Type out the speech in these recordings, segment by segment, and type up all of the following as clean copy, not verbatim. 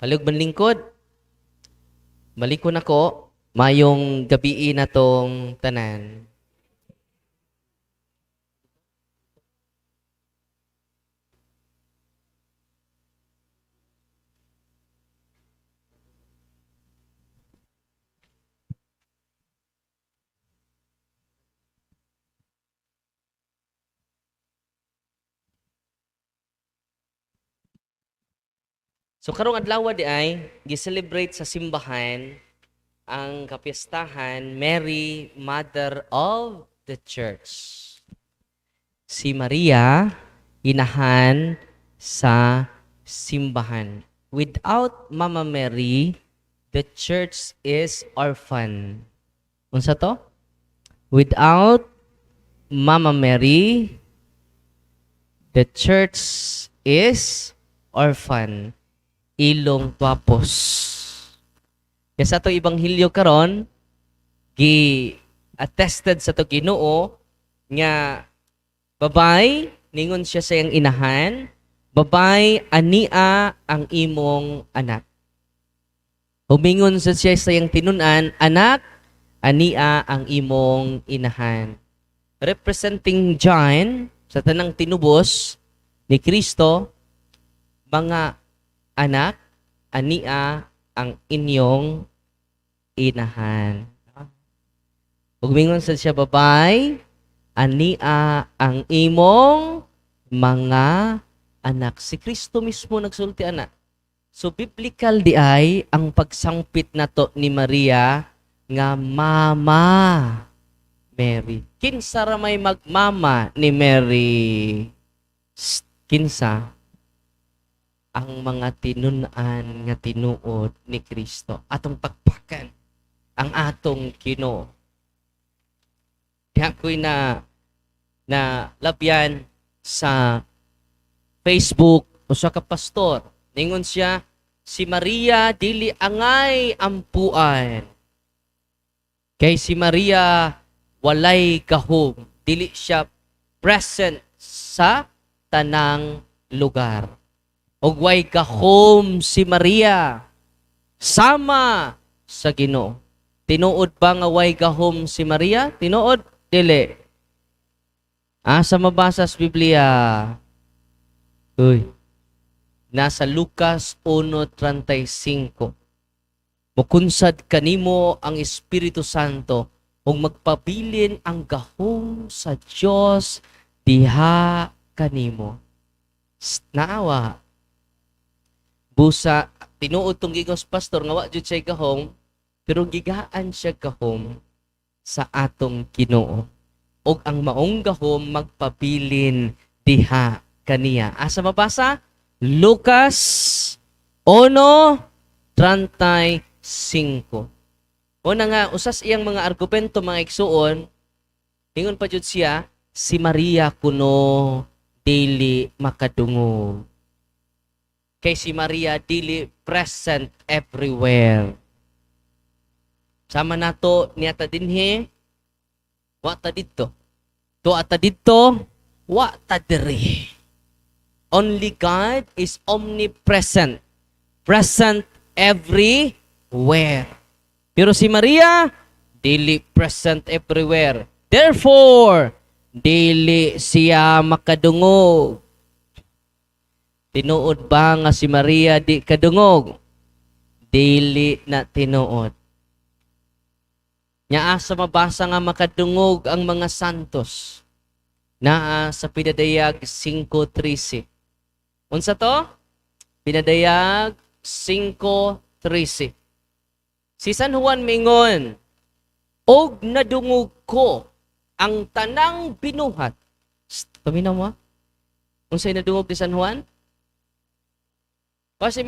Halog manlingkod. Malikon ako. Mayong gabi na tong tanan. So karong adlaw di ay gi-celebrate sa simbahan ang kapistahan Mary, Mother of the Church. Si Maria, inahan sa simbahan. Without Mama Mary, the church is orphan. Unsa to? Without Mama Mary, the church is orphan. Ilong tuapos. Kaya sa itong ibanghilyo karon, gi-attested sa ito Ginoo nga babay, ningon siya sa iyang inahan, babay, ania ang imong anak. Humingon siya sa iyang tinunan, anak, ania ang imong inahan. Representing John, sa tanang tinubos ni Kristo, mga anak, ania ang inyong inahan. Humingon siya babay, ania ang imong mga anak. Si Kristo mismo nagsulti anak. So biblical di ay ang pagsangpit nato ni Maria nga Mama Mary. Kinsa ra may magmama ni Mary? Kinsa? Ang mga tinunan nga tinuod ni Kristo. Atong pagpakan ang atong Ginoo. Kaya ko'y na labyan sa Facebook o sa kapastor. Ningon siya, si Maria dili angay ampuan. Kay si Maria walay gahom. Dili siya present sa tanang lugar. Og way gahom si Maria sama sa Ginoo. Tinuod ba nga way gahom si Maria? Tinuod? Dili. Sa mabasa sa Biblia. Uy. Nasa Lucas 1:35. Mukunsad kanimo ang Espiritu Santo ug magpabilin ang gahom sa Dios diha kanimo. Naawa. Busa, tinuod tong gigos pastor, nga wa jud siya gahom, pero gigaan siya gahom sa atong Ginoo. Og ang maong gahom magpabilin diha kaniya. Asa mabasa? Lucas 1:35. Una nga, usas iyang mga argumento, mga igsuon, hingon pa jud siya, si Maria kuno dili makadungog. Kay si Maria dili present everywhere. Sama nato niya ta dinhi, wa ta dito. To ata dito, wa ta diri. Only God is omnipresent. Present everywhere. Pero si Maria, dili present everywhere. Therefore, dili siya makadungog. Tinuod ba nga si Maria di kadungog? Dili na tinuod. Nya sa mabasa nga makadungog ang mga santos. Naa sa Pinadayag 5:13. Unsa to? Pinadayag 5:13. Si San Juan mingon, og nadungog ko ang tanang binuhat. Paminaw mo? Unsay nadungog ni San Juan? Kasi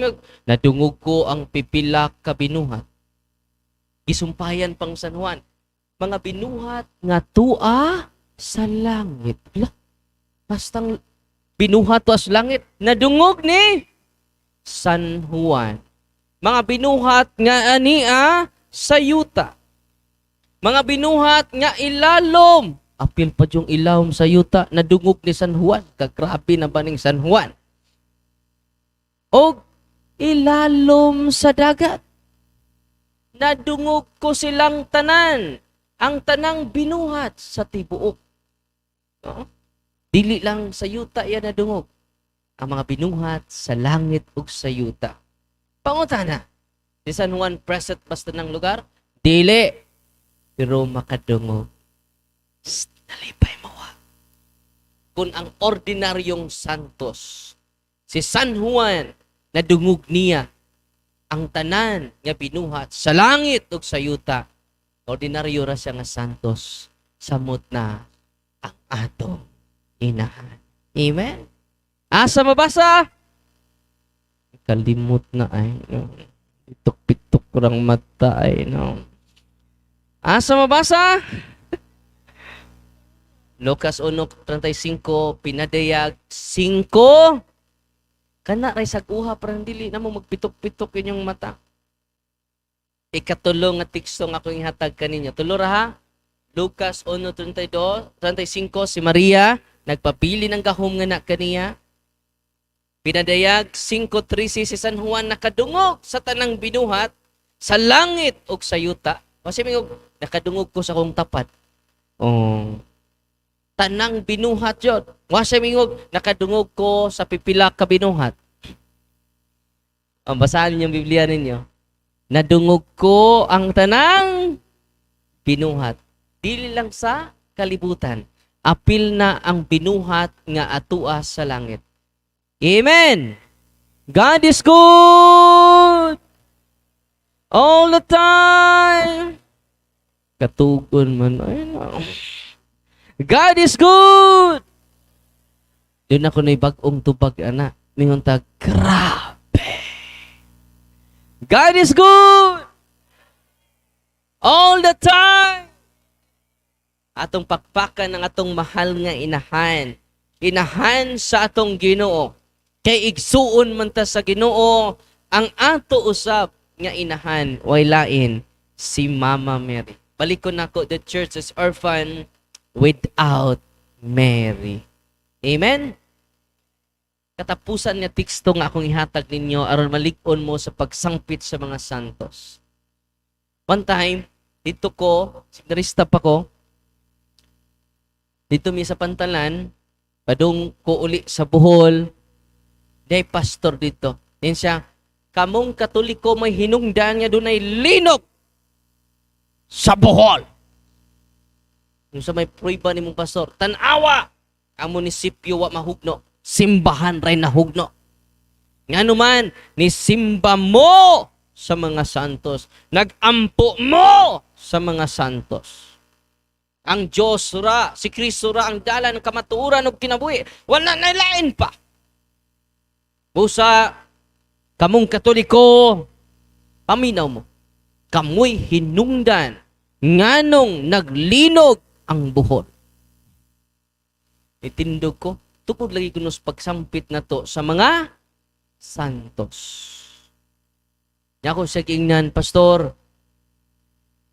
nadungog ko ang pipila ka binuhat. Gisumpayan pang San Juan. Mga binuhat nga tua sa langit. Bastang binuhat tua sa langit. Nadungog ni San Juan. Mga binuhat nga ania sa yuta. Mga binuhat nga ilalom. Apil pa yung ilawom sa yuta. Nadungog ni San Juan. Kagrabe na ba ning San Juan? O ilalom sa dagat. Nadungog ko silang tanan, ang tanang binuhat sa tibuok. No? Dili lang sa yuta yan nadungog. Ang mga binuhat sa langit ug sa yuta. Pangutana, si San Juan present basta ng lugar? Dili. Pero makadungog. Nalipay mo wa. Kung ang ordinaryong santos, si San Juan, nadungog niya ang tanan nga binuhat sa langit ug sa yuta. Ordinaryo ra siya nga santos. Samot na ang atong inahan. Amen? Asa mabasa? Kalimot na ay. No? Pitok-pitok kurang mata ay. No? Asa mabasa? Lucas 1:35, pinadayag 5. Kana ray saguha parang dili na mo magpitok-pitok inyong mata. Ikatulo nga teksto nga akong ihatag kaninyo. Tulo ra ha? Lucas 1:35, si Maria nagpapili ng gahom nga na kaniya. Pinadayag 5:13, si San Juan nakadungog sa tanang binuhat sa langit ug sa yuta. Kasi mingog nakadungog ko sa kong tapat. Oh. Tanang binuhat yun. Wasa mingog, nakadungog ko sa pipila ka binuhat. Ang basahin yung Biblia ninyo. Nadungog ko ang tanang binuhat. Dili lang sa kalibutan. Apil na ang binuhat nga atua sa langit. Amen! God is good! All the time! Katugon man. Ay na. God is good! Doon ako na bagong tubag, anak. Mingon ta, grabe! God is good! All the time! Atong pakpakan ng atong mahal nga inahan. Inahan sa atong Ginoo. Kay igsuon man ta sa Ginoo, ang ato usab nga inahan, way lain, si Mama Mary. Balikon nako, the church is orphan without Mary. Amen? Katapusan nga teksto nga akong ihatag ninyo aron malig-on mo sa pagsangpit sa mga santos. One time, dito ko, sinarista pa ko, dito mi sa Pantalan, padung ko uli sa Bohol, day pastor dito. Din siya, kamong Katoliko may hinungdan nga dunay linog sa Bohol. Yung sa may pruiba ni mong pastor, tanawa, ang munisipyo wa mahugno, simbahan ray nahugno. Nga naman, nisimba mo sa mga santos, nagampo mo sa mga santos. Ang Diyos ra, si Kristo ra, ang dala ng kamatuoran ug kinabuhi, wala na lain pa. Busa, kamong Katoliko, paminaw mo, kamoy hinungdan, nganong naglinog ang buhol. Itindog ko, tupod lagi ko nos pagsampit na to sa mga santos. Nga ko sa kiingnan, pastor,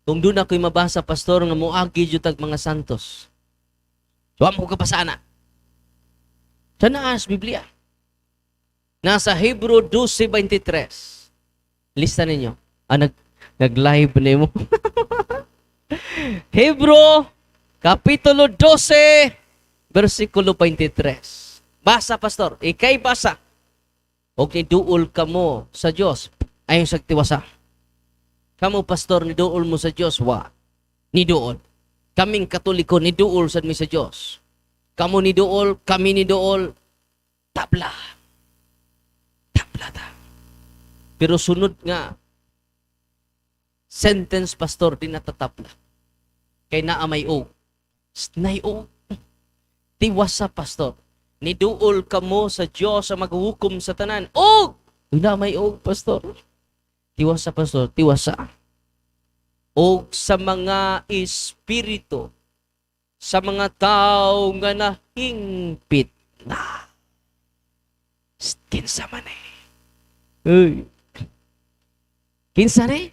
kung doon ako'y mabasa, pastor, nga muagi jutag mga santos. So, amo ka pa sana. Sa naas, Biblia. Nasa Hebrew 12:23. Lista ninyo. Nag-live na mo. Hebrew, Kapitulo 12, versikulo 23. Basa, pastor. Ikay basa. O niduol ka mo sa Diyos. Ayon sa tiwasa. Kamu, pastor, niduol mo sa Diyos. Wa. Niduol. Kaming Katoliko, niduol sa mi sa Diyos. Kamu niduol, kami niduol. Tabla. Tabla ta. Pero sunod nga, sentence, pastor, di natatabla. Kay naa may og. Nay-og. Tiwasa, pastor. Niduol ka mo sa Diyos sa maghuhukom sa tanan. Og! Na may og, pastor. Tiwasa, pastor. Tiwasa. Og sa mga espiritu, sa mga tao nga nahingpit na. Kinsa man eh. Uy. Kinsa rin?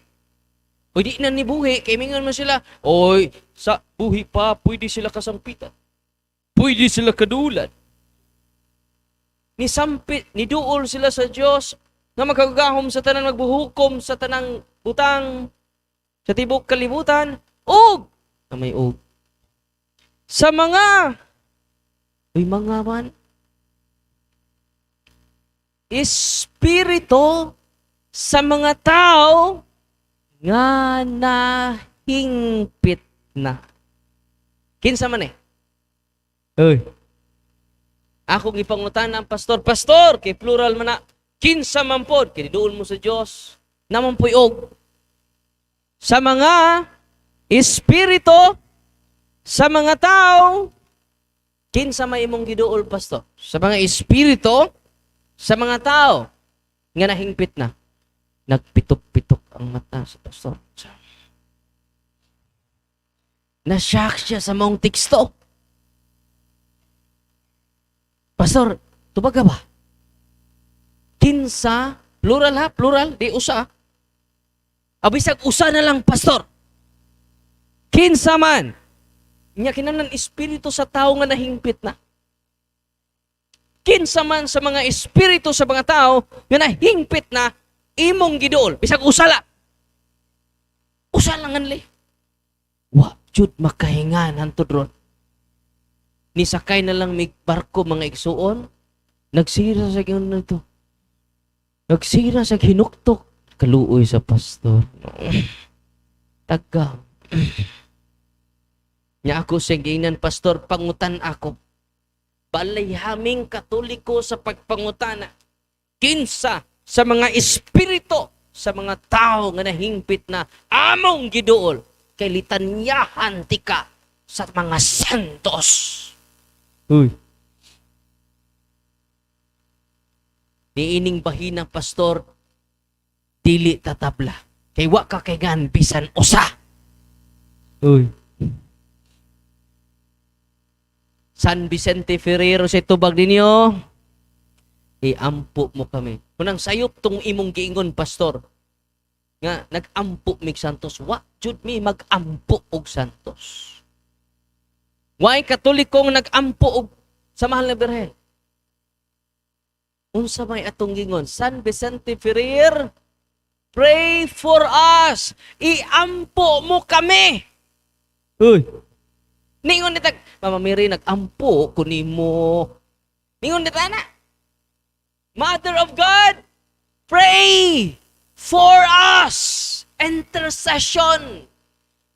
O di na ni buhi, kay mingon mo sila, oy, sa buhi pa, pwede sila kasampitan. Pwede sila kadulan. Nisampit, niduol sila sa Diyos, nga magkagahom sa tanang magbuhukom sa tanang butang sa tibok kalibutan, og na may og sa mga man espiritu sa mga tao nga nahingpit na. Kinsa man eh? Oy. Akong ipangutan ang pastor, kay plural man na, kinsa man pod, kay duol mo sa Dios, namon po'y og. Sa mga espiritu, sa mga tao, kinsa may imong giduol, pastor? Sa mga espiritu, sa mga tao, nga nahingpit na. Nagpitok-pitok ang mata sa pastor. Na-shock siya sa mong teksto. Pastor, tubag ka ba? Kinsa, plural ha, plural, di usa. Abisag usa na lang, pastor. Kinsa man. Nya kinahanglan espiritu sa tao nga nahingpit na. Kinsa man sa mga espiritu sa mga tao nga nahingpit na imong giduol, bisag usa la. Usa lang anli. Wa jud makahingan hantod ron. Nisakay na lang mig barko mga igsuon, nagsira sa gano'n na ito. Nagsira sa hinuktok. Kaluoy sa pastor. Taga. Nya ako sa ginan, pastor, pangutan ako. Balay haming katoliko sa pagpangutana. Kinsa sa mga espiritu, sa mga tao nga nahingpit na among giduol, kay litanyahan tika sa mga santos. Uy. Niining bahina, pastor, dili tatabla. Kay wa ka kay gan bisan usa. Uy. San Vicente Ferrero sa tubag ninyo, iampo mo kami. Kunang sayop tong imong giingon, pastor, nga nag-ampo mig santos, wa jud mi mag-ampo og santos. Why katolikong nag-ampo og sa mahal na Birhen? Unsa may atong gingon? San Vicente Ferrer, pray for us. Iampo mo kami. Uy. Ningon nitag, Mama Mary, nag-ampo kunimo. Ningon nita na. Mother of God, pray for us. Intercession.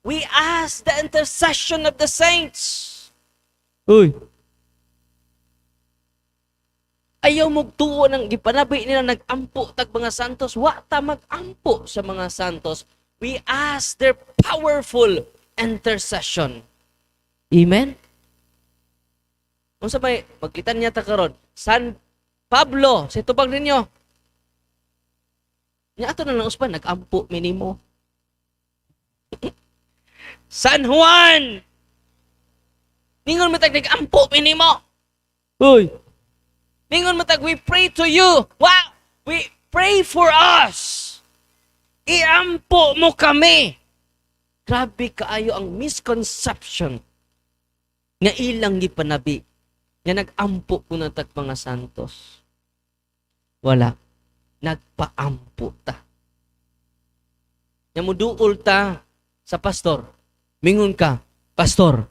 We ask the intercession of the saints. Uy. Ayaw magtuo ng gipanabi nila nag-ampo tag mga santos. Wa ta mag-ampo sa mga santos. We ask their powerful intercession. Amen? Kung sa may maglitan niya ta karon, San Pablo, sa tubag ninyo. Nya ato na lang usban, nag-ampo minimo. San Juan! Ningon mo tag nag-ampo minimo. Uy! Ningon mo tag, we pray to you. Wow! We pray for us. Iampo mo kami. Grabe kaayo ang misconception nga ilang gipanabi nga nag-ampo ko na tag mga santos. Wala. Nagpaampo ta. Nga muduol ta sa pastor. Mingon ka, pastor,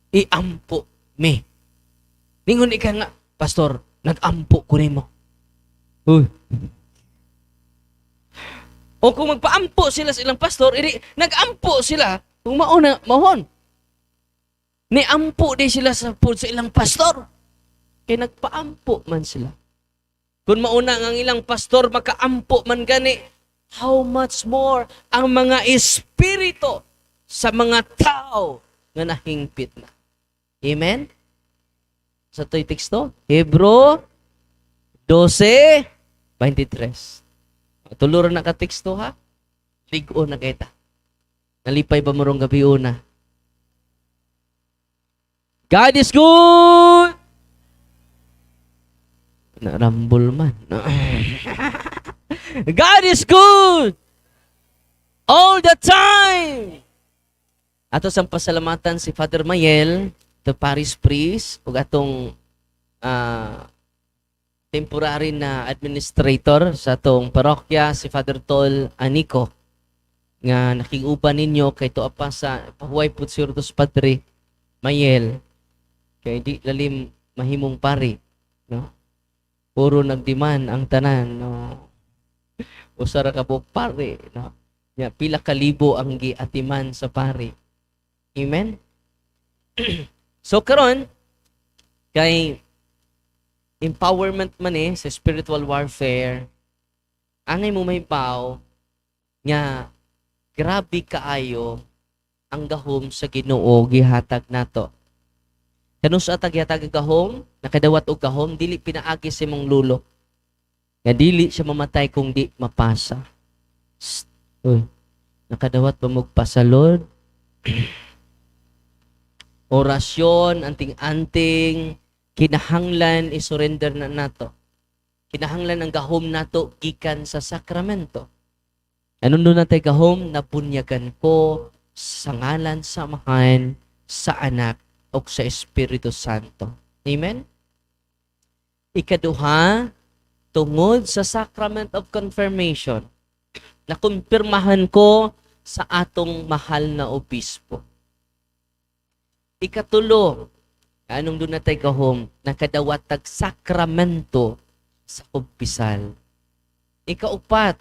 iampo me. Ningon ika nga, pastor, nag-ampo ko nimo. Uy. O kung magpaampo sila sa ilang pastor, edi nag-ampo sila kung mauna, mahon. Niampo di sila sa ilang pastor. Kaya nagpaampo man sila. Kung mauna ang ilang pastor makaampo man gani, how much more ang mga espiritu sa mga tao nga nahingpit na. Amen? Sa to'y teksto, Hebro 12:23. Tuluran na ka teksto ha? Ligo na kita. Nalipay ba mo rong gabi una? God is good! Narambol man. God is good! All the time! Ato sang pasalamatan si Father Mayel, the parish priest, ug atong temporary na administrator sa tong parokya, si Father Tol Anico, nga nakiuban ninyo kay to apa sa pahuway pud si Rodos Padre Mayel, kay di lalim mahimong pari, no? Puro nagdiman ang tanan, no? Usara ka po pari, no? Ya, pila ka libo ang giatiman sa pari. Amen? So karon kay empowerment man sa spiritual warfare, angay mo mahibaw nga grabe kaayo ang gahom sa Ginoo gihatag nato. Kanus atag gihatag gahom, nakadawat og gahom dili pinaagi sa imong lulo. Nga dili siya mamatay kung di mapasa. Uy, nakadawat ba magpasalod? Orasyon, anting-anting, kinahanglan isurrender na nato. Kinahanglan ang gahom nato gikan sa sakramento. Anong doon natin gahom? Napunyagan ko sa ngalan sa Amahan, sa Anak, o sa Espiritu Santo. Amen? Ikaduha, tungod sa Sacrament of Confirmation, nakumpirmahan ko sa atong mahal na obispo. Ikatulo, anong doon natin gahom? Nakadawatag sakramento sa kumpisal. Ikaupat,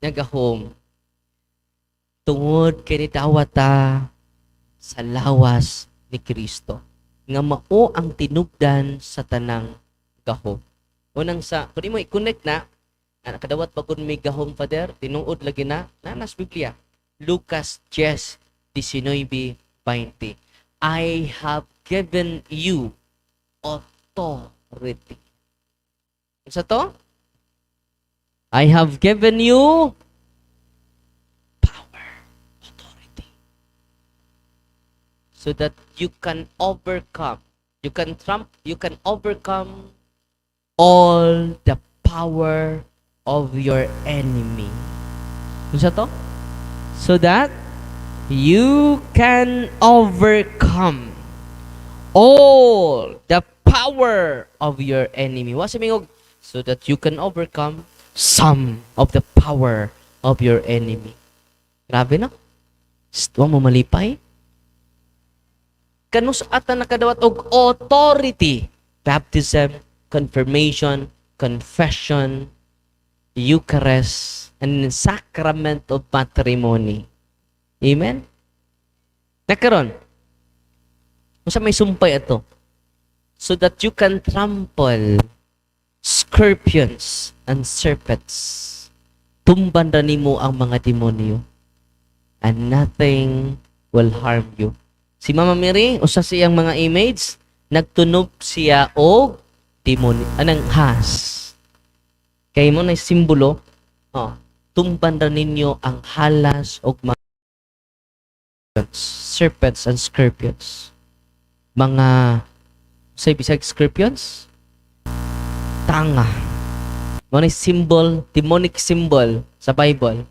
nagahom, tungod kini dawata sa lawas ni Kristo. Nga mao ang tinubdan sa tanang gahom. Unang sa, kung mo i-connect na, nakadawat pa kung may gahom, Father, tinuod lagi na, nanas Biblia. Lucas 10:19-20. I have given you authority. Isa to? I have given you power, authority, so that you can overcome, you can overcome all the power of your enemy. Isa to? So that you can overcome all the power of your enemy. Wasa mingog, so that you can overcome some of the power of your enemy. Grabe no? Huwag mo malipay. Kanus ata nakadawat og authority. Baptism, confirmation, confession, Eucharist, and sacrament of matrimony. Amen? Nakaroon, masa may sumpay ito. So that you can trample scorpions and serpents. Tumban na nimo ang mga demonyo. And nothing will harm you. Si Mama Mary, usa siyang mga image, nagtunog siya og demonyo, anang has. Kaya mo na simbolo, tumban na ninyo ang halas og mga serpents and scorpions. Mga, say bisag scorpions? Tanga. Mga symbol, demonic symbol sa Bible,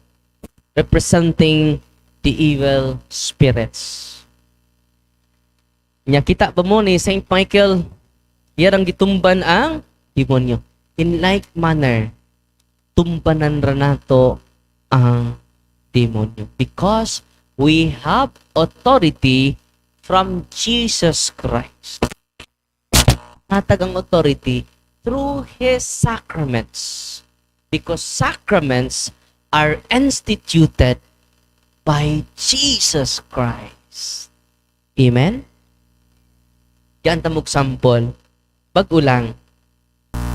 representing the evil spirits. Nya kita pa mo ni Saint Michael, yarang gitumban ang demonyo. In like manner, tumbanan ra nato ang demonyo. Because we have authority from Jesus Christ. Natag ang authority through His sacraments. Because sacraments are instituted by Jesus Christ. Amen? Yan tamog sampol. Bago lang,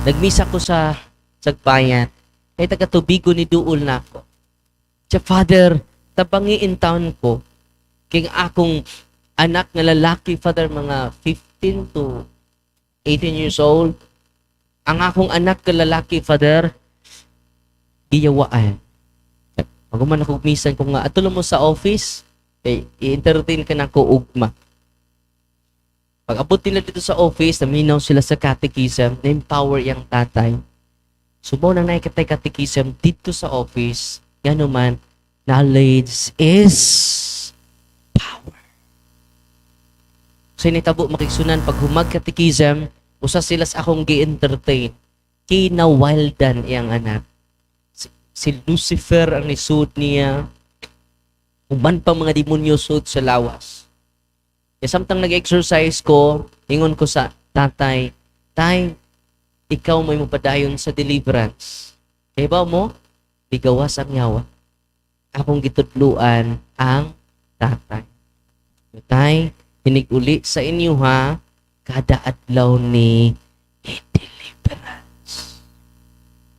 nagmisa ko sa sagbayan, kay taga-tubigo ni Duol na ako. Siya, Father, tabangiin taon ko, king akong anak na lalaki, Father, mga 15 to 18 years old. Ang akong anak na lalaki, Father, giyawaan. Maguman ako misan ko nga, atulo mo sa office, i-entertain ka na ko ugma. Pag abot nila dito sa office, naminaw sila sa catechism, na-empower yung tatay. Subaw nang nakikitay catechism dito sa office, yan naman, knowledge is power. So initabo makiksunan, pag humag catechism, usa sila sa akong gi-entertain. kinawaldan iyang anak. Si Lucifer ang nisud niya, uban pa mga demonyo sud sa lawas. Kaya samtang nag-exercise ko, ingon ko sa tatay, tay, ikaw may mapadayon sa deliverance. Kaya ba mo, bigawas ang yawa. Akong gitutluan ang tatay. Tay, hinig uli sa inyo ha, kada adlaw ni deliverance.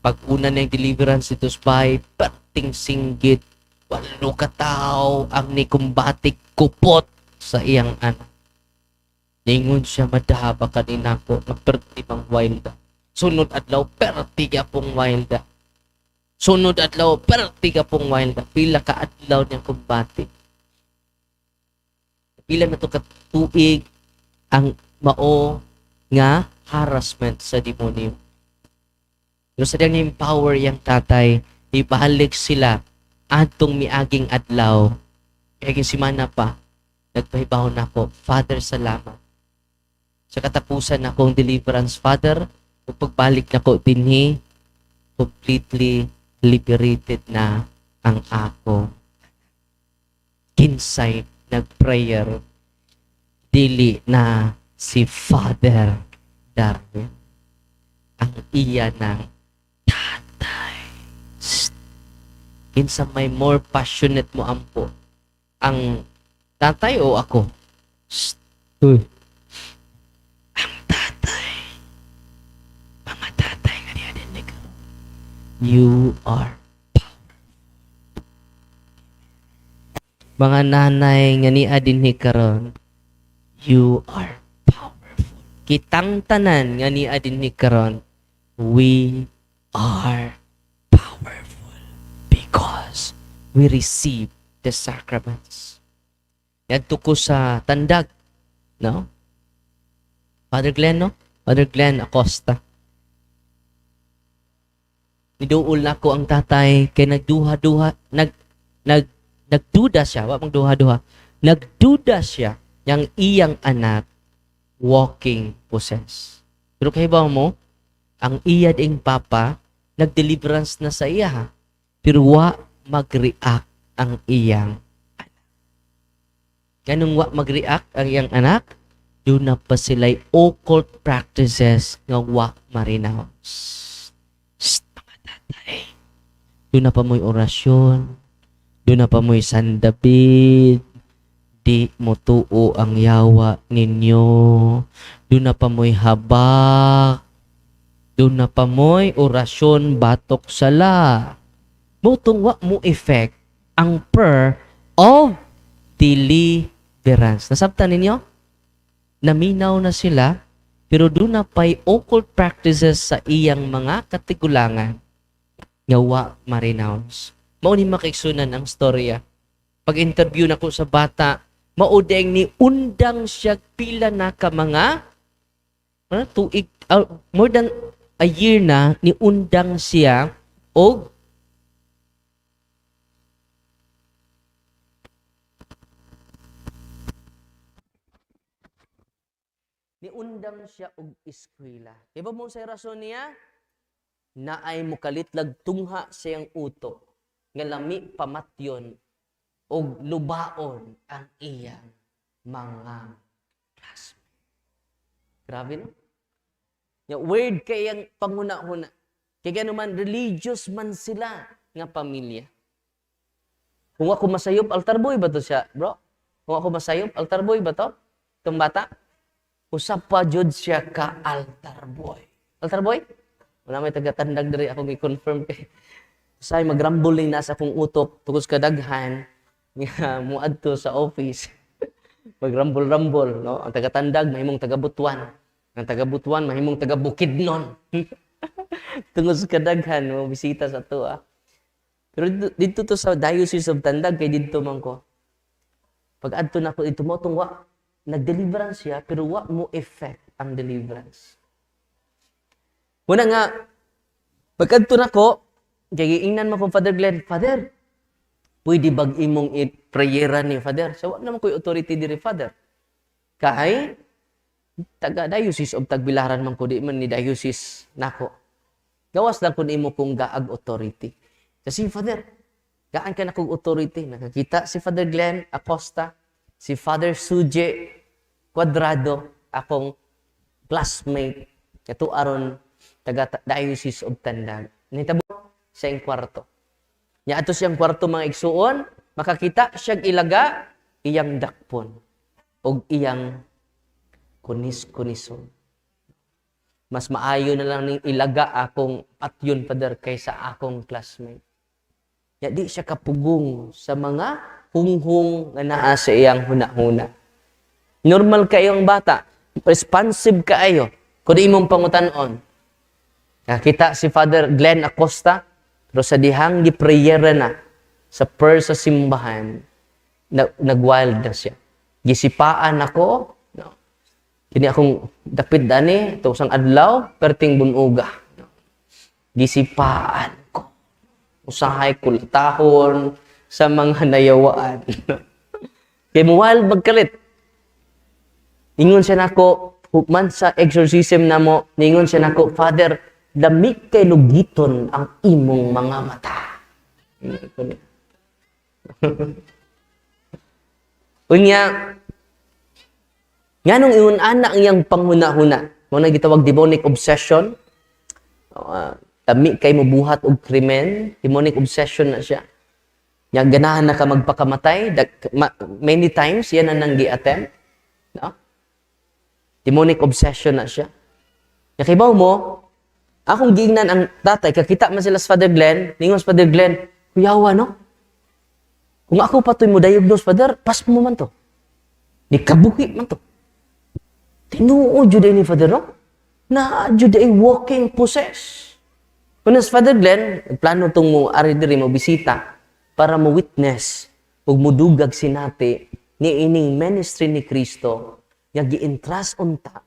Pag una na yung deliverance ito by perting singgit, walo ka tao ang nikumbatik kupot sa iyang anak. Ningon siya madahaba kanina ko, maperti pang wilda. Sunod adlaw, perti ka pong wilda. Sunod adlaw, perti ka pong wilda. Pila ka adlaw niyang kumbatik. Pila na to katuig ang mao nga harassment sa demonyo. Pero sa diyang empower yung tatay, ibalik sila atong miaging adlaw. Kaya simana pa, nagpahibaw na ako, Father, salamat. Sa katapusan na akong deliverance, Father, kung pagbalik na ko dinhi, completely liberated na ang ako. Kinsay nag-prayer, dili na si Father Darwin. Ang iya ng tatay. Kinsa may more passionate mo ampo, ang tatay o ako? Uy. Ang tatay. Mga tatay nga niya din. You are mga nanay nga ni adinhi karon, you are powerful. Kitang tanan nga ni adinhi karon, we are powerful because we receive the sacraments. Yadto ko sa tandag, no? Father Glenn, no? Father Glenn Acosta. Niduol na ko ang tatay kay nagduha-duha, nagduda siya, wag magduha-duha. Nagduda siya yang iyang anak walking possessed. Pero kahibaw mo, ang iya ding papa nagdeliverance na sa iya ha. Pero wa mag-react ang iyang anak. Ganung wa mag-react ang iyang anak, doon na pa sila'y occult practices nga wa ma-renounce. Mga tatay. Doon na pa mo'y orasyon, doon na pa mo'y sandabid, di mo tuo ang yawa ninyo, doon na pa mo'y habak, doon na pa mo'y orasyon batok sala. Mutong wa mo effect ang prayer of deliverance. Nasabtan ninyo? Naminaw na sila, pero doon na pa'y occult practices sa iyang mga katigulangan nga wa ma-renounce. Mauni makaigsunan ang storya. Pag-interview na ko sa bata, maudeng ni undang siya pila na ka mga tuig, more than a year na ni undang siya og niundang siya og eskwela. Iba mo sa rason niya, naay mukalitlag tungha siyang utok, nga lami pamatyon, og lubaon ang iyang mga classmates. Grabe no? Yung word kayang panguna-huna. Kaya naman, religious man sila nga pamilya. Kung ako masayop, altar boy ba to siya, bro? Kung ako masayop, altar boy ba to? Itong bata? Usap pa jud siya ka altar boy. Altar boy? Wala may taga-tandag diri ako gi-confirm kay say magrambol na sa akong utok tugos kadaghan nga muadto sa office. Magrambol-rambol, no? Ang taga-tandag mahimong taga-Butuan. Ang taga-Butuan mahimong taga-Bukidnon. Tugos kadaghan mo bisita sa to ah. Pero dito to sa Diocese of Tandag kay didto man ko. Pag adto na ko dito mo tong wa nag-deliverance siya, pero wa mo effect ang deliverance. Muna nga, pagkadto na ko, kaya ingnan mo kong Father Glenn, Father, pwede bag imong i-prayera ni Father? So, wala naman ko'y authority diri, Father. Kay, taga-diocese of Tagbilaran man ko, di man ni diocese nako. Gawas lang kung imo kung gaag authority. Kasi Father, gaan ka na kong authority. Nakakita si Father Glenn Acosta, si Father Suje Cuadrado, akong classmate, ito aron taga-diocese of Tandag. Nitabo sa iyang kwarto. Nya ato siyang kwarto mga igsuon, makakita siyang ilaga, iyang dakpon, o iyang kunis-kunison. Mas maayo na lang ning ilaga akong patyon, Father, kaysa akong classmate. Ya di siya kapugong sa mga hunghung nga naa sa iyang huna-huna. Normal kayo ang bata, responsive kaayo kung imong pangutanon. Nakita si Father Glenn Acosta, pero sa dihang giprayera na sa sa simbahan, nag-wild na siya. Gisipaan ako, no? Kini akong dapit dani, ito sang adlaw, perting bunuga. No? Gisipaan ko. Usahay ko tahon sa mga nayawaan. Kaya mo wild magkalit. Ingon siya nako, hukman sa exorcism na mo, ningon siya nako, Father, lamig kay lugiton ang imong mga mata. Unya, nga nung iyon anak niyang panghuna-huna, mo na gitawag demonic obsession, lamig kay mo buhat og krimen, demonic obsession na siya. Nya ganahan na ka magpakamatay, many times yan ang nang gi-attempt. No? Demonic obsession na siya. Nakibaw mo, akong giingnan ang tatay, kakita man sila sa Father Glenn, ningon sa Father Glenn, kuyawa, no? Kung ako patoy mo diagnose, Father, pas mo man to. Ni kabuhi man to. Tinuo jud ni Father, no? Na jud ay walking possess. Kung sa Father Glenn, plano tong mo ari diri mo bisita para mo witness ug mudugag sinati ni ining ministry ni Kristo nga gi-entrust unta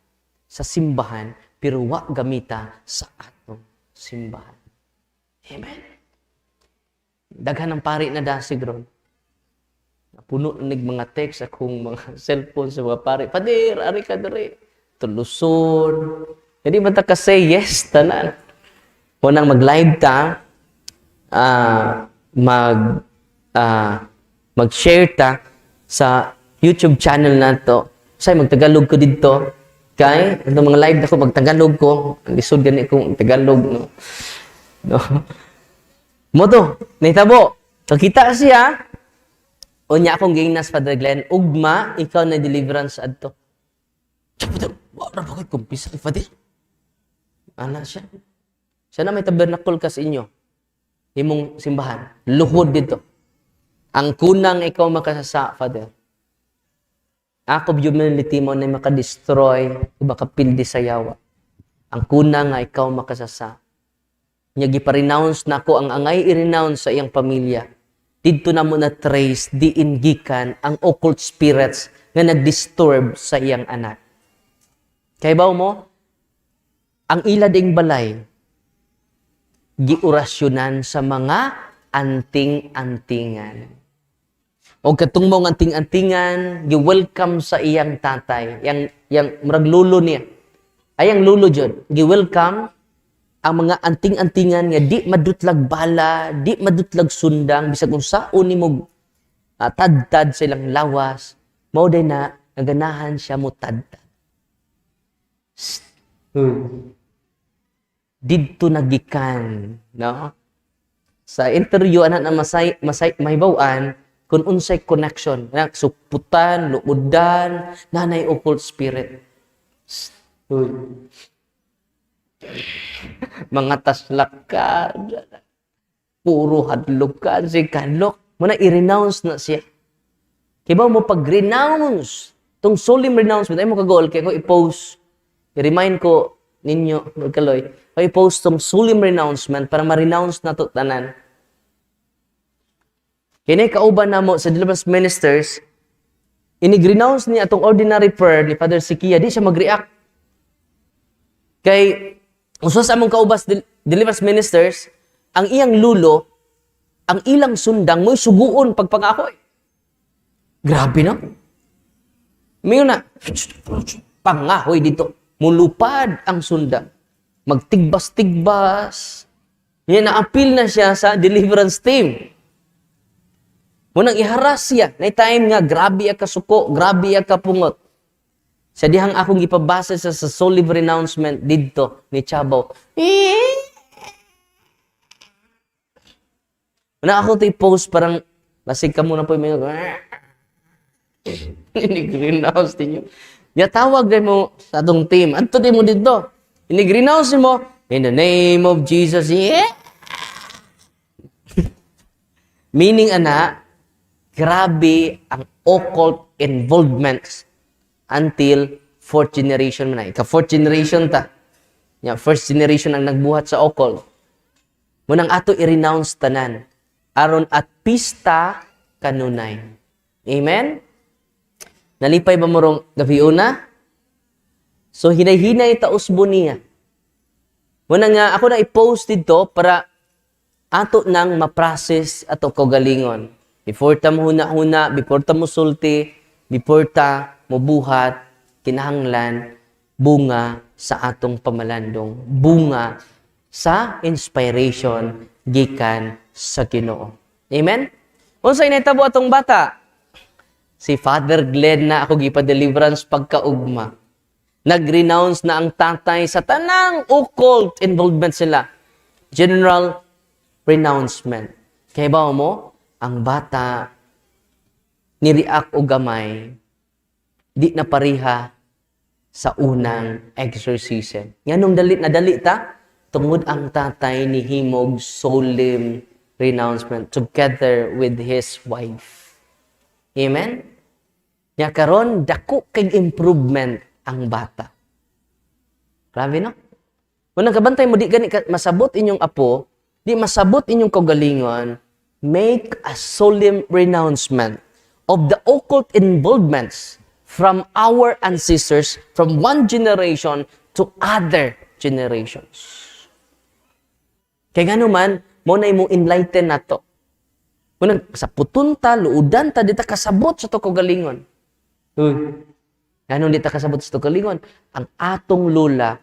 sa simbahan pero wa gamita sa atong simbahan. Amen. Daghan ang pari na dasig ron. Puno nig mga text akong mga cellphone sa mga pari. Padir, ari ka diri. Tuluson. Hindi man ta ka say yes tanan. Kunang mag-live ta, mag-share ta sa YouTube channel nato. Say magtagalog ko dito. Kay ano mga live ako magtagalog ko. Lisod gani ko Tagalog no. No. Mo to, nahitabo. Kakita siya. Unya akong gingnas Father Glenn, ugma ikaw na deliverance adto. Father, wala ba koy kumpisa Father? Ana siya. Siya na may tabernacle kas inyo. Imong simbahan. Luhod dito. Ang kunang ikaw makasasa, Father. Ako humility mo na makadestroy o makapildi sa yawa. Ang kunang nga ikaw makasasa. Nya gipa-renounce na ako ang angay i-renounce sa iyang pamilya. Dito na mo na trace, diingikan ang occult spirits nga nag-disturb sa iyang anak. Kaya ba mo, ang ila ding balay, giorasyonan sa mga anting-antingan. O katong mong anting-antingan, gi-welcome sa iyang tatay, yang murag lulo niya. Ay, ang lulo dyan, gi-welcome ang mga anting-antingan nga di madutlag bala, di madutlag sundang, bisag kung saan ni mo tad-tad sa ilang lawas, mao day na naganahan siya mo tad-tad. Didto nagikan, no? Sa interview ana na mahibawaan kung unsay connection, suputan, luudan, nanay occult spirit. Mga taslakad, puro hadlukan, si kanlok, muna i-renounce na siya. Kaya mo pag-renounce, itong solemn renouncement, ay mo kagol, kaya ko i-post, i-remind ko ninyo, magkaloy, i-post itong solemn renouncement para ma-renounce na ito tanan. Kaya kauban na mo sa deliverance ministers, inig-renounce niya itong ordinary prayer ni Father Sikia, di siya mag-react. Kay, uso sa among kaubas deliverance ministers, ang iyang lulo, ang ilang sundang mo'y suguon pagpangakoy. Grabe na. Mayon na, pangahoy dito. Mulupad ang sundang. magtigbas-tigbas. Yan, na-appeal na siya sa deliverance team. Munang iharas siya. Na time nga, grabe ka suko, grabe ka pungot. Sa dihang akong ipabasa sa solemn renouncement dito ni Chabaw. Muna ako ito i-post, parang, basig ka muna po yung mga, inig-renounce ninyo. Ya tawag din mo sa atong team. Anto din mo dito. Inig-renounce mo, in the name of Jesus. Yeah. Meaning, ana, grabe ang occult involvements until fourth generation na. Ika-fourth generation ta. Yeah, first generation ang nagbuhat sa occult. Munang ato i-renounce tanan. Aron at pista kanunay. Amen? Nalipay ba mo rong gabi una? So, hinay-hinay tausbo niya. Muna nga, ako na i-post dito para ato nang ma-process ato kagalingon. Before ta mo huna-huna, before ta mo sulti, before ta mo buhat, kinahanglan, bunga sa atong pamalandong. Bunga sa inspiration gikan sa Ginoo. Amen? Unsay nahitabo atong bata? Si Father Glenn na ako gipa-deliverance pagkaugma. Nag-renounce na ang tatay sa tanang occult involvement sila. General renouncement. Kaya ba mo, ang bata ni-react o gamay, di na pariha sa unang exorcism. Nganong nadali ta? Tungod ang tatay ni himog solemn renouncement together with his wife. Amen? Nya karon dako kay improvement ang bata. Grabe no? Kung nagkabantay mo, di gani masabot inyong apo, di masabot inyong kagalingon, make a solemn renouncement of the occult involvements from our ancestors from one generation to other generations. Kaya nga naman, mo na mo enlighten na to. Kung sa putunta, luudan ta, di ta kasabot sa to kagalingon. Ganun di ta kasabot sa to kagalingon. Ang atong lula,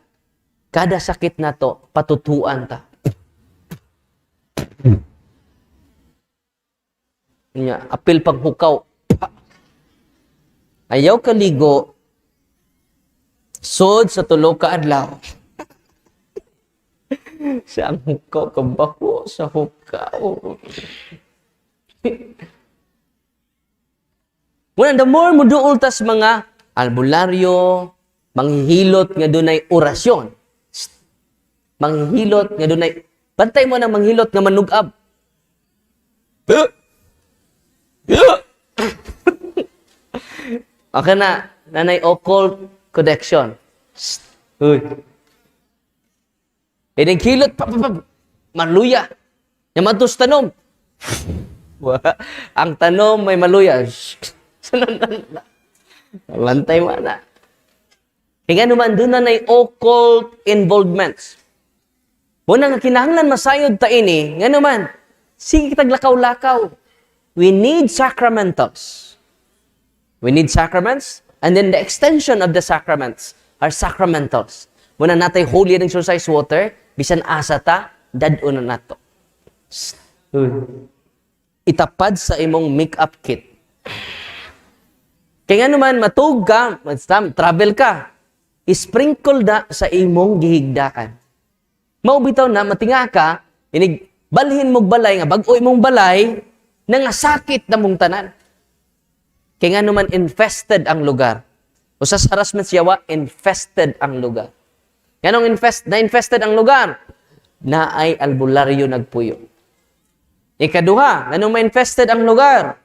kada sakit na to, patutuan ta. Apil pang hukaw. Ayaw kaligo, sod sa tulo ka adlaw. Sa ang hukaw, kabako sa hukaw. Well, the more mo duol tas mga albularyo, manghihilot nga dunay orasyon. Manghihilot nga dunay, bantay mo ng manghilot nga manugab. Okay na, nanay occult connection. Uy. Ining kilot, maluya. Yung matus tanom. Ang tanom may maluya. Lantay mo na. Kaya naman, doon na occult involvements. Muna nga kinahanglan masayod ta ini, nga naman, sige taglakaw-lakaw. We need sacramentals. We need sacraments, and then the extension of the sacraments are sacramentals. Muna natay holy and exorcised water, bisan asa ta, dad-o na nato. Itapad sa imong make-up kit. Kaya nga naman, matug ka, travel ka, isprinkle na sa imong gihigdakan. Maubitaw na, matinga ka, balhin mong balay, nga bag-o imong balay, na nga sakit na mong tanan. Kaya nga naman, infested ang lugar. O sa harassment siyawa, infested ang lugar. Ganong na-infested ang lugar, na ay albularyo nagpuyo. Ikaduha, ganong ma-infested ang lugar,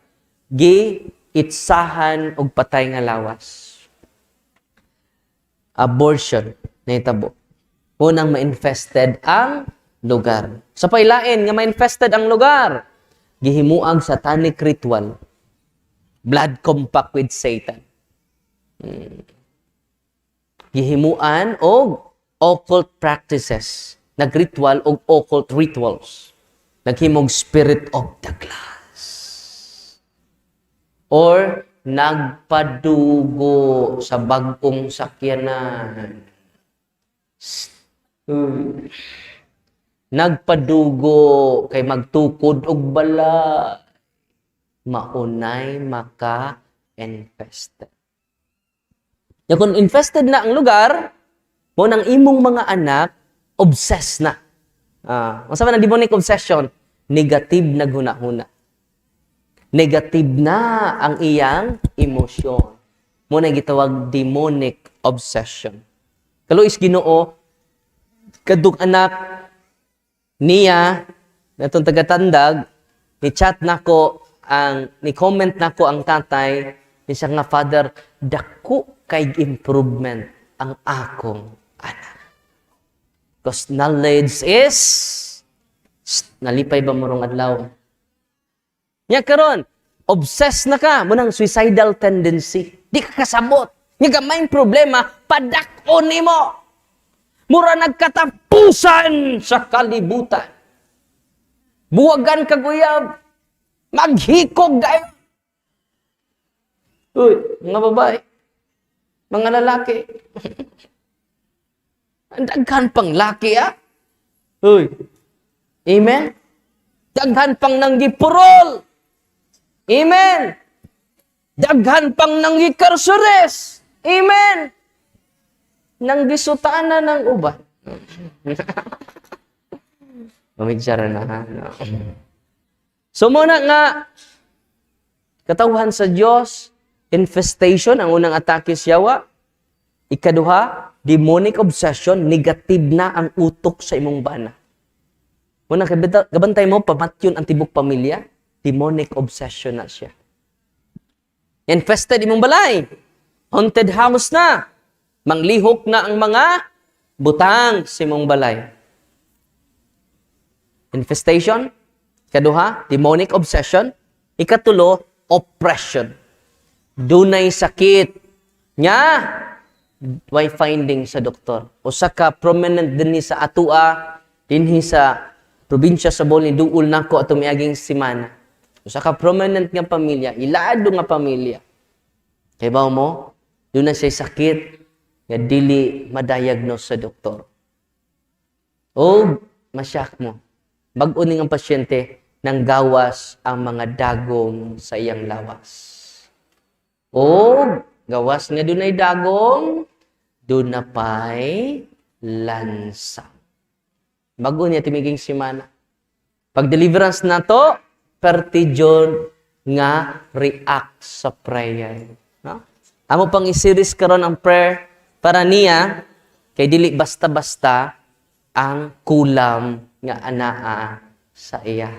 itsahan og patay nga lawas. Abortion, na itabo. Unang ma-infested ang lugar. Sa pailain, nga ma-infested ang lugar, gihimuag satanic ritual. Blood compact with Satan. Gihimuan og occult practices. Nagritual og occult rituals. Naghimog spirit of the glass. Or nagpadugo sa bagong sakyanan. Uy. Nagpadugo kay magtukod og bala. Maunay maka-infested. Ya kung infested na ang lugar, mo nang imong mga anak, obsessed na. Masama na demonic obsession, negative na hunahuna. Negative na ang iyang emosyon. Mo na gitawag demonic obsession. Kaluis Ginoo, kadug anak niya, natong tagatandag, ni chat nako ni comment nako ang tatay, ni siya nga, Father, dako kay improvement ang akong anak. Because knowledge is, nalipay ba morong adlaw? Nya karon, obsessed na ka, mo ng suicidal tendency. Di ka kasabot. Nya gamay problema, padakon nimo. Mura nagkatapusan sa kalibutan. Buwagan ka guyab. Maghikog gayo. Uy, mga babae, mga lalaki. Daghan pang laki, Uy. Amen? Daghan pang nanggipurol. Amen? Daghan pang nanggikarsures. Amen? Nanggisutana ng uban. Mamigsara na, no? So muna nga, katawhan sa Diyos, infestation, ang unang atake siyawa. Ikaduha, demonic obsession, negative na ang utok sa imong bana. Muna, kabantay mo, pamatyon ang tibok pamilya, demonic obsession na siya. Infested imong balay, haunted house na, manglihok na ang mga butang sa imong balay. Infestation, ikaduha, demonic obsession. Ikatulo, oppression. Dunay sakit nya, why finding sa doktor. Usa ka prominent dinhi sa atua, dinhi sa probinsya sa Bohol, ni duol nako ato miaging semana. Usa ka prominent nga pamilya, ilado nga pamilya. Kay bawo mo, dunay say sakit nga dili madiagnose sa doktor. O masyak mo. Bag-o ning ang pasyente nang gawas ang mga dagong sa iyang lawas. O gawas nga dunay dagong, doon na pa'y lansa. Bago niya timiging simana. Pag deliverance na to, pertijon nga react sa prayer. No? Amo pang isiris karon ang prayer para niya, kay dili basta-basta ang kulam nga anaa sa iya.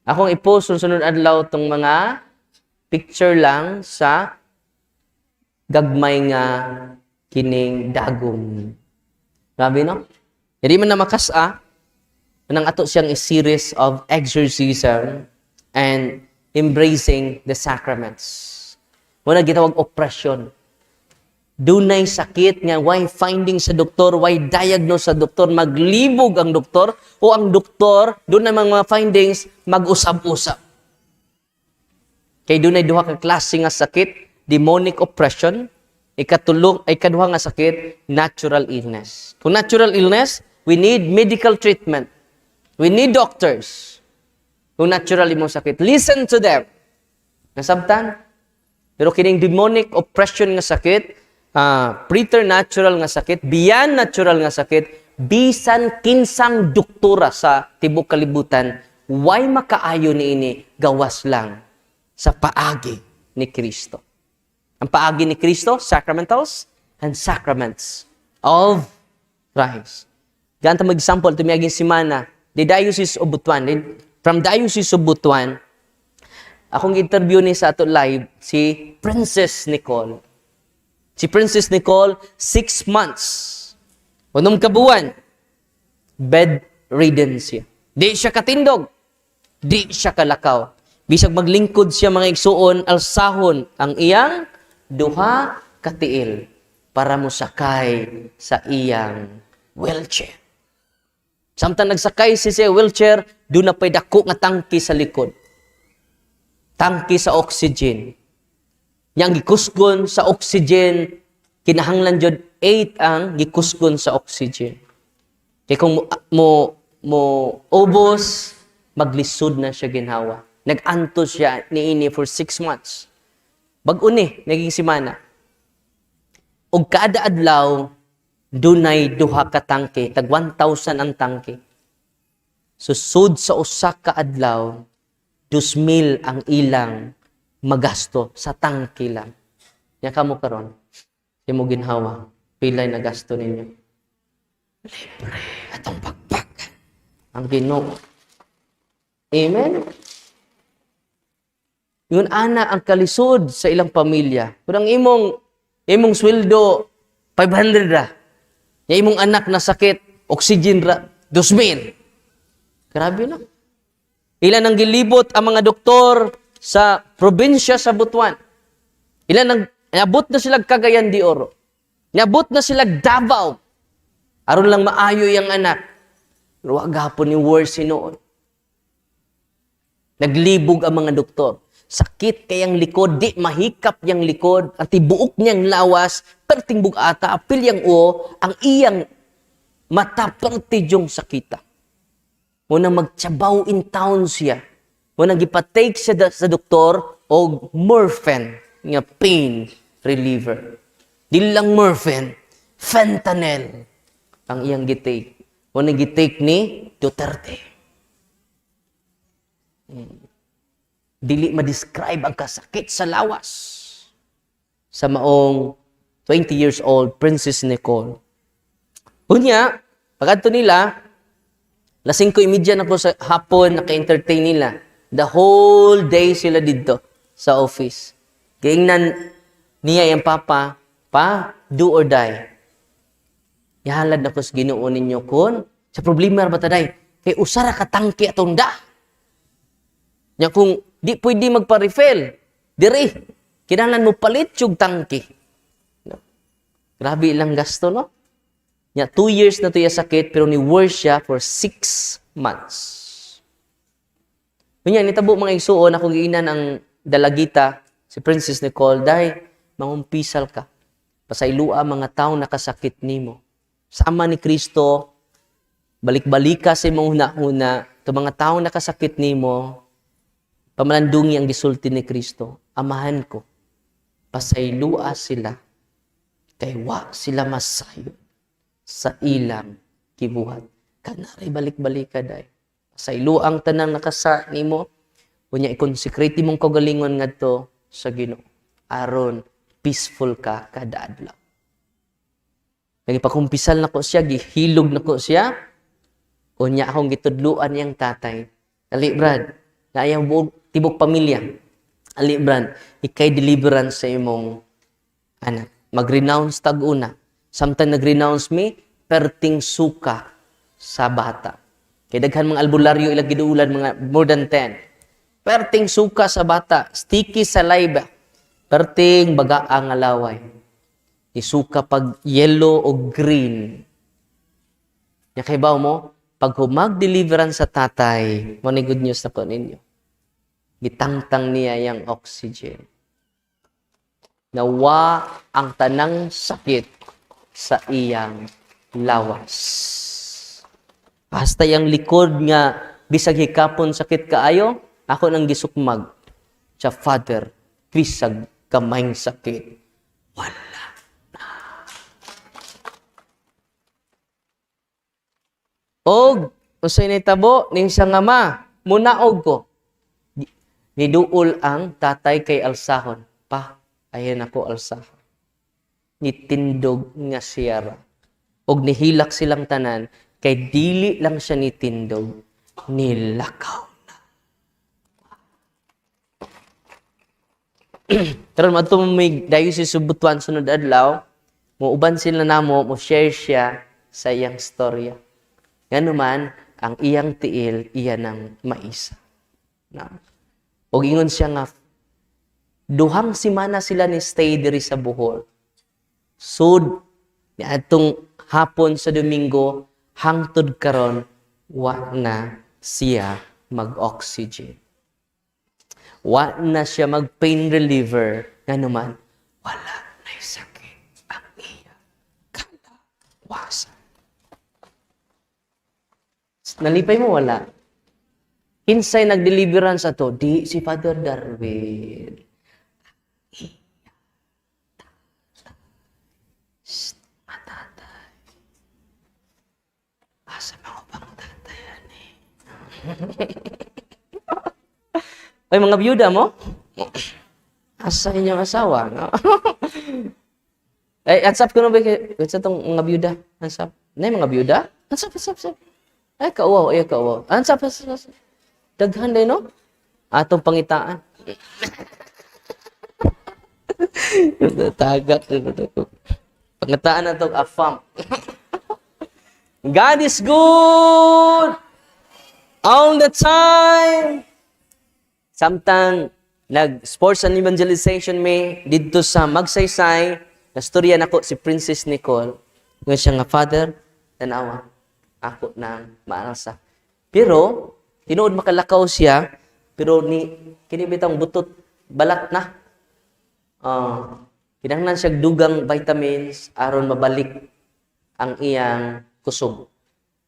Akong i-post sunod adlaw tong mga picture lang sa gagmay nga kining dagom. Grabe, no? Hindi man na makasa, nang ato siyang a series of exorcism and embracing the sacraments. Muna gitawag oppression. Dunay sakit nga why finding sa doktor, why diagnose sa doktor, maglibog ang doktor, o ang doktor, doon na mga findings, mag-usap-usap. Kay dunay duha ka klase nga sakit, demonic oppression, ikaduha nga sakit, natural illness. Kung natural illness, we need medical treatment. We need doctors. Kung natural imong sakit, listen to them. Nasabtan? Pero kining demonic oppression nga sakit, preternatural nga sakit, beyond natural nga sakit, bisan kinsang doktora sa tibok kalibutan, why makaayo niini gawas lang sa paagi ni Kristo. Ang paagi ni Kristo, sacramentals and sacraments of Christ. Ganito mag-example, tumiyagin simana, the Diocese of Butuan. From Diocese of Butuan, akong interview ni sa ato live, si Princess Nicole. Si Princess Nicole, 6 months. Unong kabuwan, bedridden siya. Di siya katindog. Di siya kalakaw. Bisag maglingkod siya mga igsuon, alsahon ang iyang duha katiil para musakay sa iyang wheelchair. Samtang nagsakay siya wheelchair, doon na pa'y dako nga tangki sa likod. Tangki sa oxygen. Yang gikusgon sa oxygen kinahanglan jud 8 ang gikuskon sa oxygen. Kaya kung mo ubos, maglisod na siya ginhawa. Nag-antos siya niini for 6 months. Bag-o ni, naging simana. Og kada adlaw, dunay duha ka tangke, tag 1,000 ang tangke. Susud sa usa ka adlaw, 2,000 ang ilang magasto sa tangke lang. Nya kamo karon, imo ginhawa, pilay na gasto ninyo. Libre atong pagpagan ang Ginoo. Amen. Yun ana ang kalisod sa ilang pamilya. Kung ang imong sweldo 500 ra. Ya imong anak na sakit, oxygen ra 2,000. Grabe na. Ilan ang gilibot ang mga doktor sa probinsya sa Butuan. Ilan ang nabot na sila Cagayan de Oro. Nabot na sila Davao. Aron lang maayo yang anak. Pero wag gapon ni worse noon. Naglibog ang mga doktor. Sakit kayang likod, di mahikap yang likod, at ibuok niyang lawas, perting bugata, apil yang ang iyang mata pertidyong sakita. Muna magtsabaw in town siya. Muna gipatake siya sa doktor o morphine, nga pain reliever. Di lang morphine, fentanyl ang iyang gitake. Muna gitake ni Duterte. Dili ma-describe ang kasakit sa lawas sa maong 20 years old Princess Nicole. Unya, pagkadto nila, 5:30 na po sa hapon, naka-entertain nila. The whole day sila dito sa office. Kaingnan niya yung papa, pa, do or die. Yahalad na po sa Ginoo ninyo kun. Sa problema ba taday? Kay usara ka tangke atong da. Nya kung di pwede magpa-refill, diri, kinahanglan mo palit yung tangke. No? Grabe ilang gasto, no? Nya 2 years na to yung sakit, pero ni-worse siya for 6 months. Kunya, nitabo mga igsuon, ako giinan ang dalagita, si Princess Nicole, dahil mangumpisal ka. Pasaylua mga tao nakasakit nimo. Sama ni Kristo, balik-balika sa imong huna-huna, ito mga tao nakasakit nimo, pamalandungi ang gisulti ni Kristo, amahan ko, pasaylua sila, kay wa sila masayo sa ilang kibuhat. Kanari balik-balika day. Pasaylo ang tanang nakasa nimo, unya i-consecrate mong kaugalingon ngadto sa Ginoo. Aron peaceful ka kada adlaw. Nagipakumpisal nako siya, gihilog nako siya. Unya akong gitudluan yang tatay. Dali Brad, na ayang tibok pamilya. Ali Brad, ikay deliverance sa imong anak. Mag-renounce tag-una. Samtang nag-renounce me, perting suka sa bata. Kaya daghan mga albularyo ilag giduulan mga more than 10. Perting suka sa bata, sticky saliva, perting bagaang alaway. Isuka pag yellow o green. Nya kay bawo mo, pag humag-deliverance sa tatay, mo ni good news na ko ninyo. Gitangtang niya yung oxygen. Nawa ang tanang sakit sa iyang lawas. Basta yung likod nga, bisag hikapon sakit kaayo, ako nang gisukmag. Sa Father, bisag kamayng sakit. Wala na. Og, usay nitabo, ning sa nga ma, munaog ko. Niduol ang tatay kay alsahon. Pa, ayan ako alsahon. Nitindog nga siyara. Og nihilak silang tanan, kay dili lang siya nitindog, nilakaw na. Pero madto may diocese of Butuan sunod adlaw, muuban sila namo, mo share siya sa iyang storya. Ngano man, ang iyang tiil, iya ng maisa. Na. Og ingon siya nga, duhang simana sila ni stay diri sa Bohol. Sud, ni atong hapon sa Domingo, hangtod karon wa na siya mag-oxygen. Wa na siya mag-pain reliever. Nga naman, wala na sakit ang kinabukasan. Nalipay mo, wala. Kinsay nag-deliverance ato? Di, si Father Darwin. Matatay. Asa mga pang tatayan eh. Ay, mga byuda mo? Asa inyong asawa? No? Ay, ansap ko na ba sa itong mga byuda? Ansap. Na mga byuda? Ansap. Ay, kauwaw. Ansap. Daghan din, no? Atong pangitaan. Tagak. Pangitaan na itong afam. God is good all the time. Samtang nag-sports and evangelization may dito sa Magsaysay, nastorya nako si Princess Nicole. Ngayon siya nga, Father, tanawa, ako nang maarasa. Pero, tinuod makalakaw siya, pero kini bitang butot, balat na. Kinahanglan siya dugang vitamins, aron mabalik ang iyang kusog.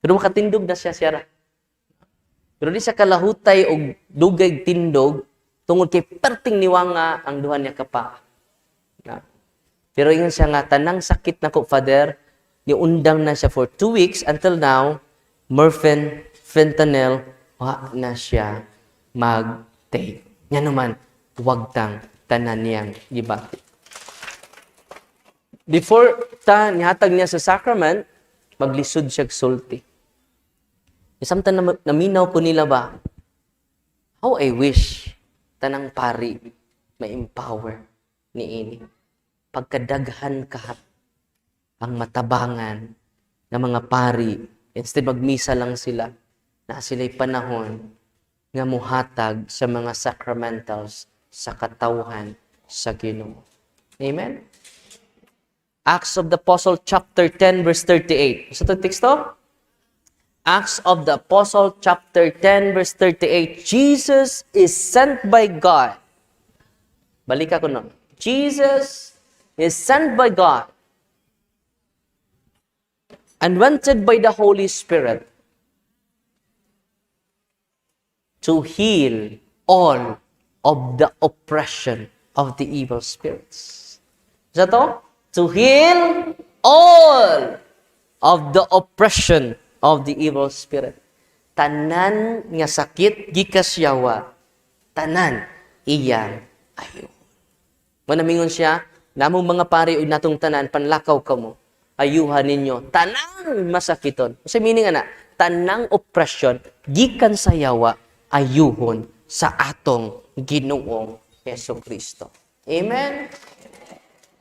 Pero makatindog na siya. Pero di siya kalahutay o dugay tindog, tungod kay perting niwanga ang duha niya kapa. Pero ingon siya nga, tanang sakit na ko, Father, niundang na siya for 2 weeks until now, morphine, fentanyl, wa na siya mag-take. Yan naman, huwag tang tanan niyang gibati. Before nihatag niya sa sacrament, maglisod siya sulti. Samtang naminaw ko nila ba, how I wish tanang pari ma-empower ni ini. Pagkadaghan kahat ang matabangan ng mga pari, instead magmisa lang sila, na sila'y panahon nga muhatag sa mga sacramentals sa katawhan sa Ginoo. Amen? Acts of the Apostle chapter 10 verse 38. Sa itong teksto? Acts of the Apostle chapter 10 verse 38. Jesus is sent by God. Balik ako no. Jesus is sent by God, anointed by the Holy Spirit to heal all of the oppression of the evil spirits. Is that to? To heal all of the oppression of the evil spirit. Tanan nga sakit gikasyawa, tanan iyang ayo. Manamingon siya, namong mga pari ug natong tanan panlakaw kamo. Ayuhan ninyo tanang masakiton. Sa meaning ana, tanang oppression gikan sa yawa ayuhon sa atong Ginoong Hesukristo. Amen.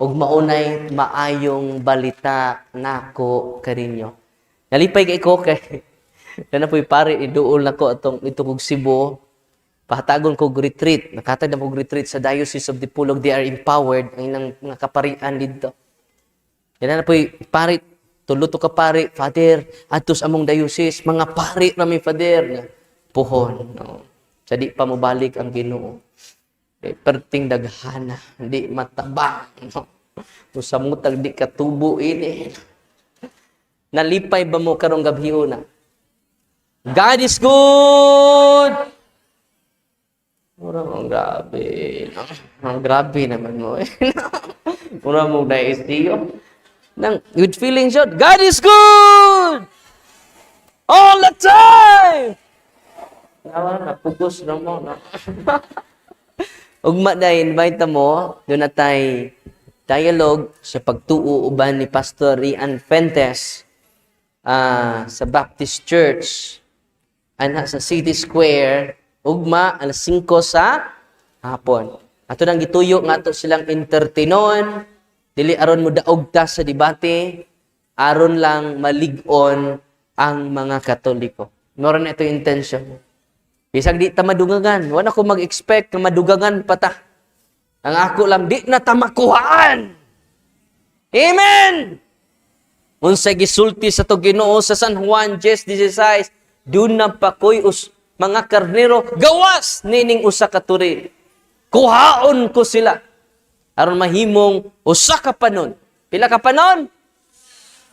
Ug maunay maayong balita nako kaninyo. Nalipay kay ko kay na po'y pare iduol nako atong itong Cebu. Pahatagon ko retreat. Nakatag na kog retreat sa Diocese of Dipolog. They are empowered ang ilang mga kaparian dito. Yan na po'y pare, tuluto ka pare, Father, atos among diocese, mga pare rami Father. Puhon. No? Sa di pa mo balik ang Ginoo. Perting daghana, di matabang. No? Sa mutag di katubo ini. Nalipay ba mo karong gabhiyo na? God is good! Mura mong grabe. Ang grabe naman mo. Mura mong na-SDO. With feelings yun, God is good! All the time! Napukus na mo. Ugma na invite mo, doon na tayo dialogue sa pagtuo uban ni Pastor Rian Fuentes sa Baptist Church sa City Square, ugma alas 5 sa hapon. Ato nang gituyo nga ato silang entertainon, dili aron mo daog ta sa debate, aron lang malig-on ang mga Katoliko. Moro na ito yung intention. Bisag di ta madugangan, wala ko mag-expect na madugangan pa ta. Ang ako lang, di na ta makuhaan. Amen! Unsay gisulti sa to Ginoo sa San Juan 10:16, doon na pa ko'y mga karnero, gawas nining usa ka turi. Kuhaon ko sila. Aron mahimong usa ka panon. Pila ka panon?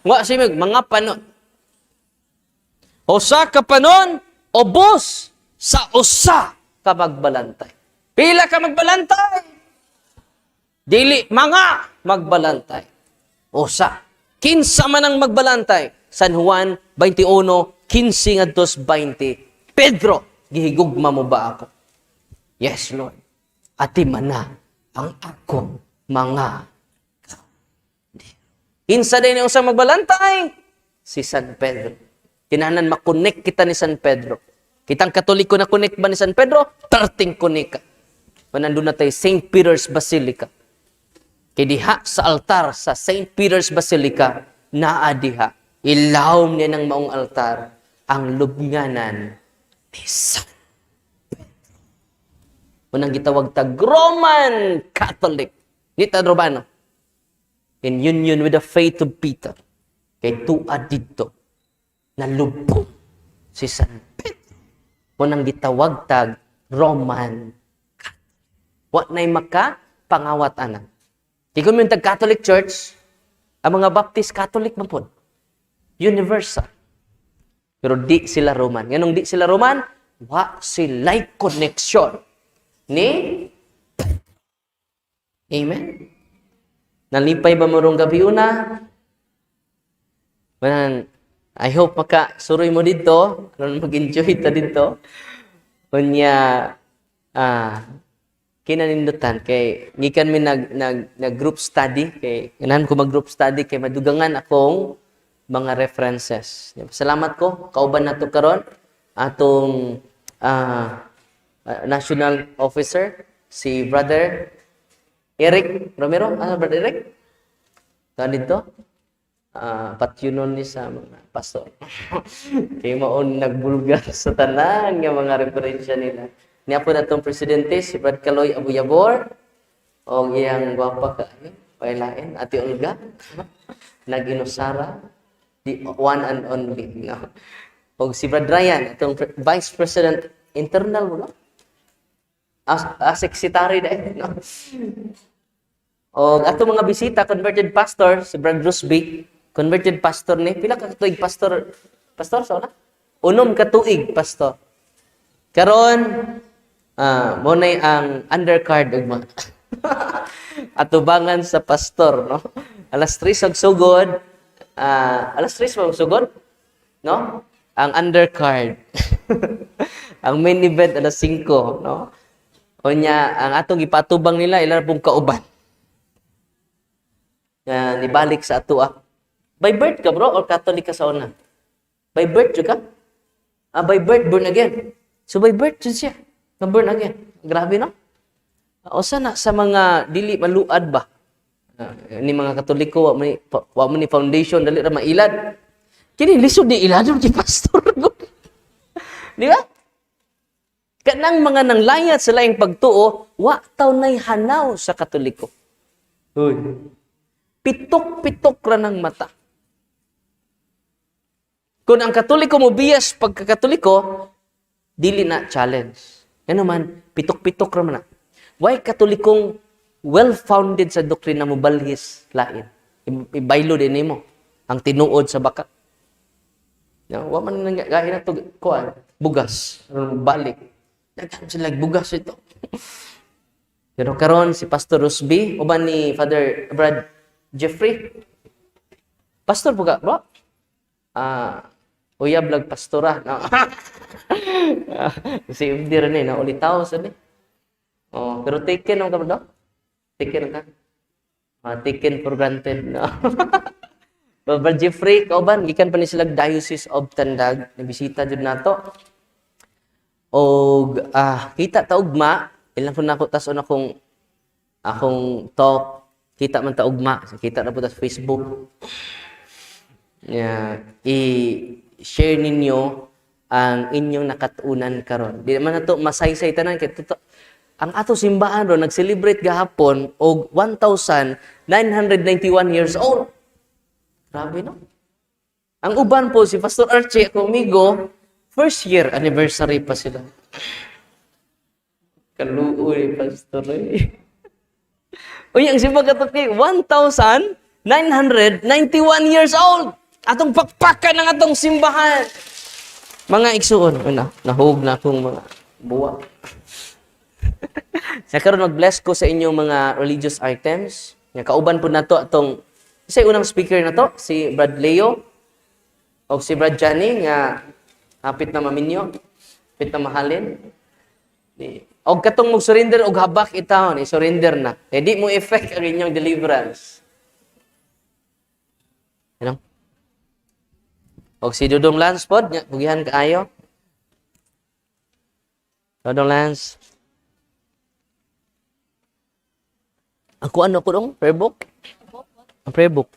Wa si mga panon. Usa ka panon, ubos sa usa ka magbalantay. Pila ka magbalantay? Dili mga magbalantay. Usa. Kinsa man ang magbalantay. San Juan 21:15 ngadtos 20. Pedro, gihigugma mo ba ako? Yes, Lord. Ati man na ang akong mga Kinsa din yung usang magbalantay? Si San Pedro. Kinahanglan makonect kita ni San Pedro. Kitang Katoliko na connect ba ni San Pedro? 13 connect ka. Nandun na tayo, St. Peter's Basilica. Kaya diha sa altar sa St. Peter's Basilica, naa diha. Ilawom niya ng maong altar ang lubnganan ni San Pedro. Unang gitawag tag Roman Catholic. Nita Romano. In union with the faith of Peter, kay tuwa dito, nalubong si San Pedro. Munang gitawag tag Roman Catholic. What na'y maka pangawat anak. Tigom yung tag Catholic Church, ang mga Baptist Catholic man po. Universal. Pero di sila Roman. Ganong di sila Roman, wa sila'y connection ni Pedro. Amen? Nalipay ba mo rong gabi una? Manan, I hope suroy mo dito. Mag-enjoy ta dito. Kunya, kinanindutan. Kay, gikan mi nag group study. Kay, ganahan ko mag-group study. Kay, madugangan akong mga references. Salamat ko. Kauban na to karon atong national officer, si Brother Eric Romero, Brother Eric? Saan dito? Patyunon ni sa mga pastor. Kaya maon nagbulgar sa tanan nga mga referensya nila. Niya po na itong presidente, si Brad Caloy Abuyabor, o iyang gwapa ka, pailain, Ate Olga, nag-inusara, the one and only. No? O si Brad Ryan, itong Vice President Internal mo, no? Secretary dahil, no? O ato mga bisita, converted pastor, si Brad Rusby, converted pastor ni, pila ka tuig pastor, so na? Unom ka tuig pastor. Karon, mo na ang undercard ugma. Atubangan sa pastor, no? Alas 3 og sugod, alas 3 mo sugod, no? Ang undercard. Ang main event alas 5, no? O niya, ang atong ipatubang nila, ilan pong kauban. Nibalik sa ato By birth ka, bro? Or Catholic ka sa una? By birth ka? By birth, born again. So by birth, yun siya. Na-born again. Grabe, no? O sana sa mga dili maluad ba? Ni mga Katoliko, wa mo ni foundation, dali ra mailad. Kini, lisod ni ilad, di pastor. Di ba? Kanang mga nanglayat sa laing pagtuo, wa taw nay hanaw sa Katoliko. Uy. Pitok-pitok ra ng mata. Kung ang Katoliko mo bias pagka-Katoliko, dili na challenge. Yan naman, pitok-pitok ra man na. Why Katolikong well-founded sa doktrina mo balhis lain? Ibaylo din mo ang tinuod sa bakat. Wa man nang gahin na to kuan, bugas, balik. Daghan sila bugas ito. Pero karon si Pastor Rusby uban ni Father Brad Jeffrey. Pastor po ka, bro? Uyab lag pastora. No? Si Ibdi rin na ulitaw sa ni. Oh, pero taken ka, bro? Taken ka? Taken for granted. No? Brad Jeffrey, kauban, gikan pa ni sila Diocese of Tandag. Nabisita dyan na to. O, kita taugma, ilang po na ako, tas akong talk, kita man taugma, kita na po sa Facebook. I-share ninyo ang inyong nakatunan karon. Di naman na to masaysay tanan kay ang ato simbahan ro nag-celebrate gahapon og 1,991 years old. Grabe no? Ang uban po si Pastor Archie Comigo, first year anniversary pa sila. Kaluoy Pastor. Uy, ang simba katolik 1,991 991 years old. Atong pakpakan ng atong simbahan. Mga igsuon, nahug na akong mga buwa. Sa karon mag-bless ko sa inyong mga religious items. Nga kauban po nato atong isa unang speaker na to, si Brad Leo o si Brad Johnny nga hapit na maminyo, hapit na mahalin. Og katong mag-surrender og habak itahon, i-surrender na. Kaya di mo effect ang inyong deliverance. Ano? Og si Dudong Lance pod, hugihan kaayo. Dudong Lance. Ako ano ko dong? Prayer book? Ang prayer book.